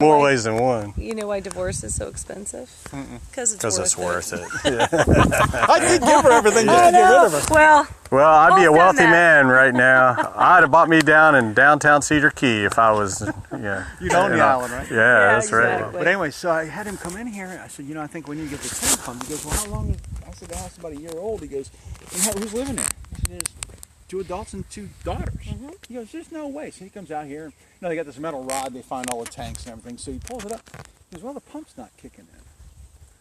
More ways than one. You know why divorce is so expensive? Because it's worth it. Yeah. I did give her everything just to get rid of her. Well, I'd be a wealthy man right now. I'd have bought me down in downtown Cedar Key if I was, yeah. You own the island, right? Yeah, that's exactly. right. But anyway, so I had him come in here. I said, I think we need to get the tank pumped. He goes, well, how long? I said, the house is about a year old. He goes, and who's living there? I said, there's 2 adults and 2 daughters. He goes, there's no way. So he comes out here. They got this metal rod. They find all the tanks and everything. So he pulls it up. He goes, well, the pump's not kicking in.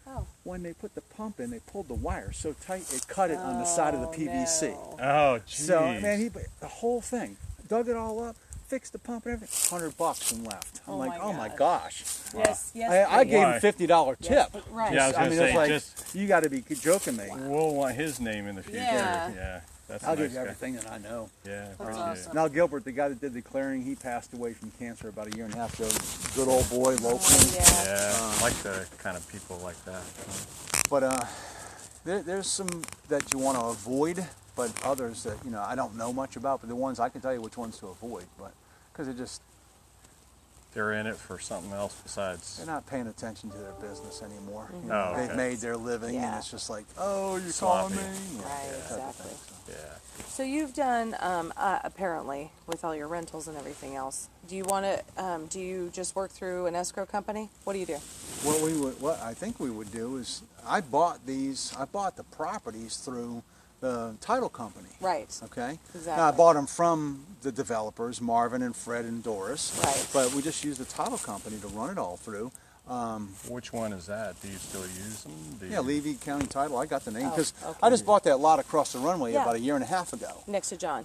Oh. When they put the pump in, they pulled the wire so tight it cut it on the side of the PVC. No. Oh, geez. So, man, the whole thing, dug it all up, fixed the pump and everything, $100 and left. I'm like, oh my gosh. Yes, I gave him $50 tip. Yes, right. Yeah, I was going to say, like, you got to be joking me. We'll want his name in the future. Yeah. That's I'll nice give you guy. everything that I know. Yeah, That's appreciate awesome. Now Gilbert, the guy that did the clearing, he passed away from cancer about 1.5 years ago. Good old boy, local. Yeah, I like the kind of people like that. But there's some that you want to avoid, but others that I don't know much about. But the ones I can tell you which ones to avoid, but because they're in it for something else besides. they're not paying attention to their business anymore. Oh, They've okay. made their living, and it's just like, oh, you're Sloppy. calling me. Right, exactly. Yeah. So you've done, apparently, with all your rentals and everything else, do you want to, do you just work through an escrow company? What do you do? What I think we would do is I bought the properties through the title company. Right. Okay. Exactly. Now I bought them from the developers, Marvin and Fred and Doris. Right. But we just used the title company to run it all through. Which one is that? Do you still use them? Yeah, Levy County Title. I got the name because okay. I just bought that lot across the runway Yeah. about 1.5 years ago. Next to John.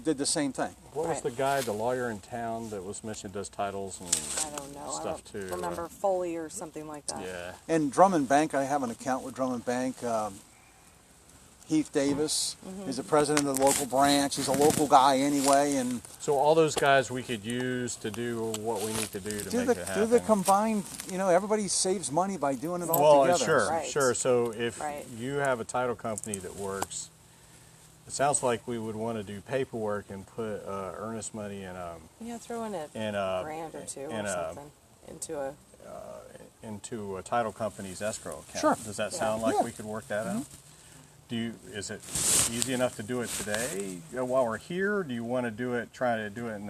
Did the same thing. What was Right. the guy, the lawyer in town that was mentioned does titles and I don't know. stuff I don't too? remember Foley or something like that. Yeah. And Drummond Bank, I have an account with Drummond Bank. Heath Davis is the president of the local branch. He's a local guy anyway, and So all those guys we could use to do what we need to do to make it happen. do the combined. Everybody saves money by doing it all Well, together. sure, Right. sure. So if Right. you have a title company that works, it sounds like we would want to do paperwork and put earnest money in Yeah, throw in a a grand or two in or a- something into a title company's escrow account. Sure. Does that Yeah. sound like Yeah. we could work that out? Is it easy enough to do it today while we're here? Do you want to try to do it in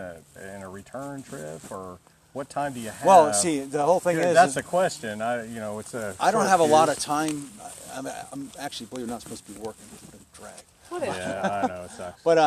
a return trip, or what time do you have? Well, see, the whole thing is that's the question. It's a. I don't short have a lot of fuse. time. I'm actually, believe it or not, supposed to be working. It's been a drag. What is Yeah, I know it sucks. But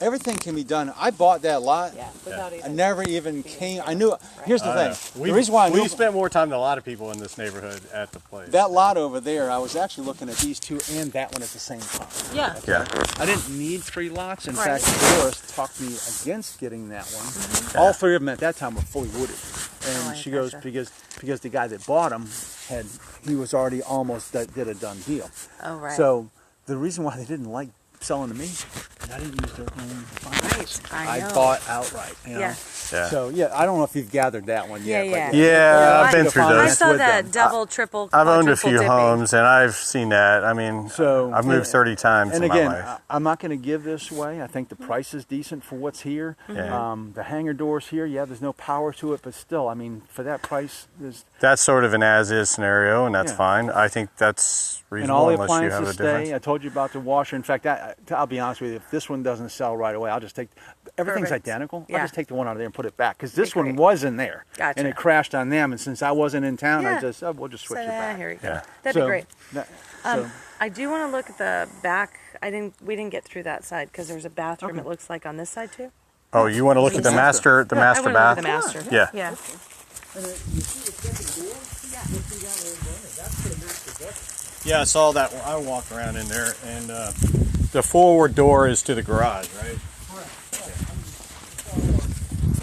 everything can be done. I bought that lot. Yeah, without I even. never even came. I knew. Here's the I know. thing. The reason why I knew we spent more time than a lot of people in this neighborhood at the place. that lot over there, I was actually looking at these two and that one at the same time. Yeah. Yeah. I didn't need 3 lots. In Right. fact, Doris talked me against getting that one. All 3 of them at that time were fully wooded, and Oh, she goes gotcha. because the guy that bought them he was already almost did a done deal. Oh, right. So the reason why they didn't like selling to me, I didn't use their own finance. Right, I know. bought outright. Yeah. Yeah. So I don't know if you've gathered that one yet. Yeah, but Yeah, I've I- been through I I those. saw with that them. double, triple. I've owned a quadruple few dipping. homes, and I've seen that. I mean, So- I've moved 30 times And in again, my life. I'm not going to give this away. I think the price is decent for what's here. Yeah. The hangar doors here, there's no power to it, but still, I mean, for that price, there's That's sort of an as-is scenario, and that's Yeah. fine. I think that's and reasonable all the unless you have a appliances difference. stay. I told you about the washer. In fact, I'll be honest with you. If this one doesn't sell right away, I'll just take. Everything's Perfect. identical. Yeah. I'll just take the one out of there and put it back because this Okay, one great. was in there Gotcha. and it crashed on them. And since I wasn't in town, Yeah. we'll just switch So, it back. here you go. Yeah. That'd So, be great. so- I do want to look at the back. We didn't get through that side because there's a bathroom. Okay. It looks like on this side too. Oh, you want to look at the master, Yeah, I master wanna bath? look at the master. Yeah. Yeah. Yeah, I saw that. I walked around in there, and the forward door is to the garage, right?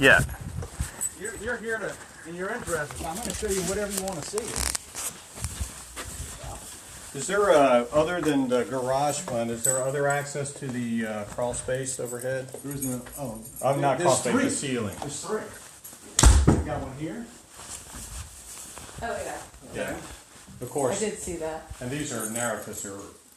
Yeah. You're here to, and you're interested. So I'm going to show you whatever you want to see. Is there, other than the garage fund, is there other access to the crawl space overhead? There is no. Oh, I'm not there's crawl space, the ceiling. There's 3. You got one here. Oh yeah. Yeah. Of I course. did see that. And these are narrow because they're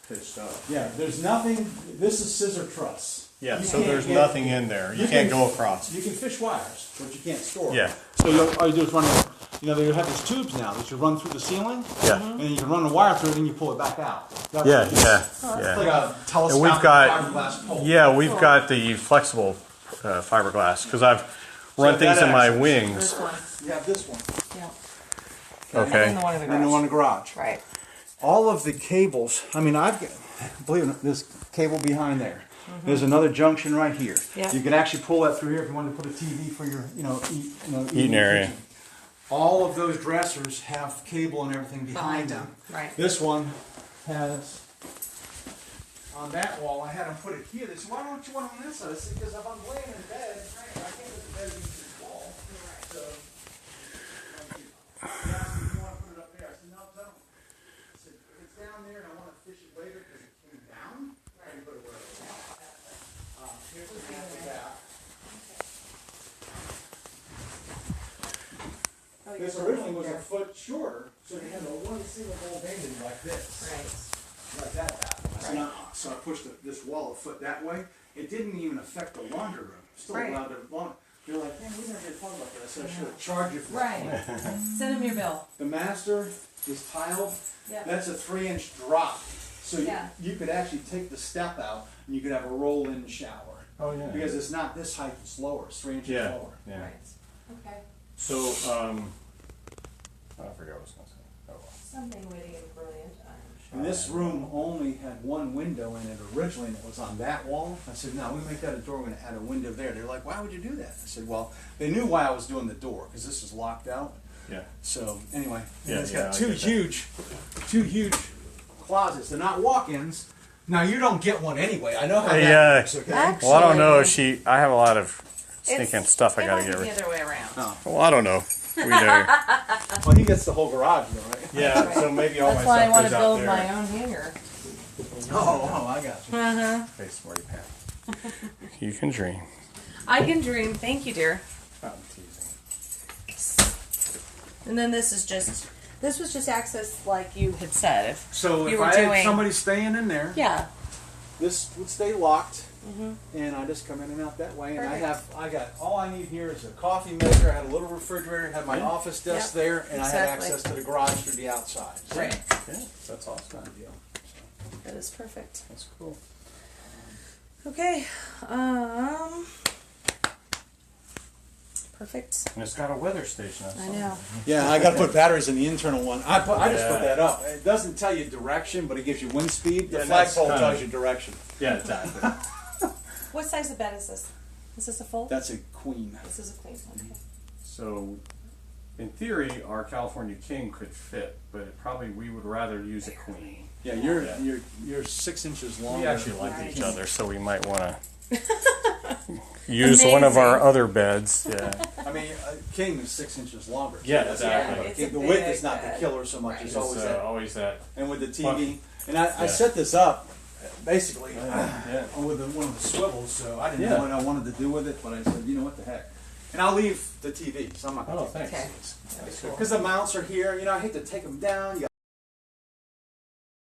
pitched up. Yeah, there's nothing. This is scissor truss. Yeah, You so can't there's get- nothing in there. You can't go across. You can fish wires, but you can't store Yeah. them. all you do is run it. You know, they have these tubes now that you run through the ceiling. Yeah. And you can run the wire through it, and you pull it back out. Yeah, It's yeah. like a telescopic And we've got, fiberglass pole. yeah, we've got the flexible fiberglass because I've run So things that in my access. wings. This one. You have this one. Yeah. Okay. And the one in the And then the garage. one in the garage. Right. All of the cables, I mean, I've got, believe it or not, this cable behind there. There's another junction right here. Yeah. You can actually pull that through here if you wanted to put a TV for your, Eating area. kitchen. All of those dressers have cable and everything behind them. Right. This one has, on that wall, I had them put it here. They said, why don't you want it on this side? I said, because if I'm laying in bed, I can't put the bed against this wall. So, they asked me, do you want to put it up there? I said, no, don't. I said, if it's down there and I want to fish it later because it came down, I can put it where I want. Here's the back of that. This originally was a foot shorter, so they had a one single hole banded like this. Right. Like that happened. I said, Right. "Nuh-uh." So I pushed this wall a foot that way. It didn't even affect the laundry room. Still Right. allowed to launder. They're like, man, we never did talk about that. I said, I should have charged you for Right. that. Send him your bill. The master is tiled. Yeah. That's a 3-inch drop. So Yeah. you could actually take the step out and you could have a roll-in shower. Oh, yeah. Because it's not this height, it's lower. It's 3 inches Yeah. lower. Yeah. Right. Okay. So, I forgot what I was going to say. Oh, well. Something witty and brilliant, I'm sure. And this room only had one window in it originally, and it was on that wall. I said, no, we make that a door, we're gonna add a window there. They're like, why would you do that? I said, well, they knew why I was doing the door, because this is locked out. Yeah. So, anyway, and Yeah, it's yeah, got I two get that. huge closets. They're not walk-ins. Now, you don't get one anyway. I know how that Yeah. works, okay? Actually- Well, I don't know. I have a lot of stinking It's- stuff I it got to might get be rid the other way around. Oh. Well, I don't know. We do. Well, he gets the whole garage, though, right? Yeah, so maybe all That's my why I stuff want to goes out build there. my own hangar. Oh, I got you. Uh-huh. Hey, smarty pants. You can dream. I can dream. Thank you, dear. I'm teasing. And then this was just access like you had said. If So, you if were I had doing- somebody staying in there, Yeah. this would stay locked, and I just come in and out that way. And Perfect. I got all I need here is a coffee maker. I had a little refrigerator, had my office desk Yep. there, and I had Exactly. access to the garage through the outside. So, Right. Yeah, that's awesome. kind of deal. That is perfect. That's cool. Okay. Perfect. And it's got a weather station. I know. Yeah, I got to put batteries in the internal one. I just Yeah. put that up. It doesn't tell you direction, but it gives you wind speed. The Yeah, that's flagpole kinda- tells you direction. Yeah, exactly. What size of bed is this? Is this a full? That's a queen. This is a queen. Okay. So, in theory, our California King could fit, but we would rather use a queen. Yeah, Yeah. you're 6 inches long. We actually like Right. each other, so we might want to use one of our Amazing. other beds. Yeah. I mean, king is 6 inches longer. Yeah, that's exactly. Yeah, it's a the width big is not the bed. killer so much. Right. It's It's always that. always that. And with the TV, and I Yeah. set this up basically Yeah. with one of the swivels, so I didn't Yeah. know what I wanted to do with it, but I said, you know what the heck. And I'll leave the TV, so I'm not going Oh, to thanks. Okay. That's cool. because the mounts are here. You know, I hate to take them down. You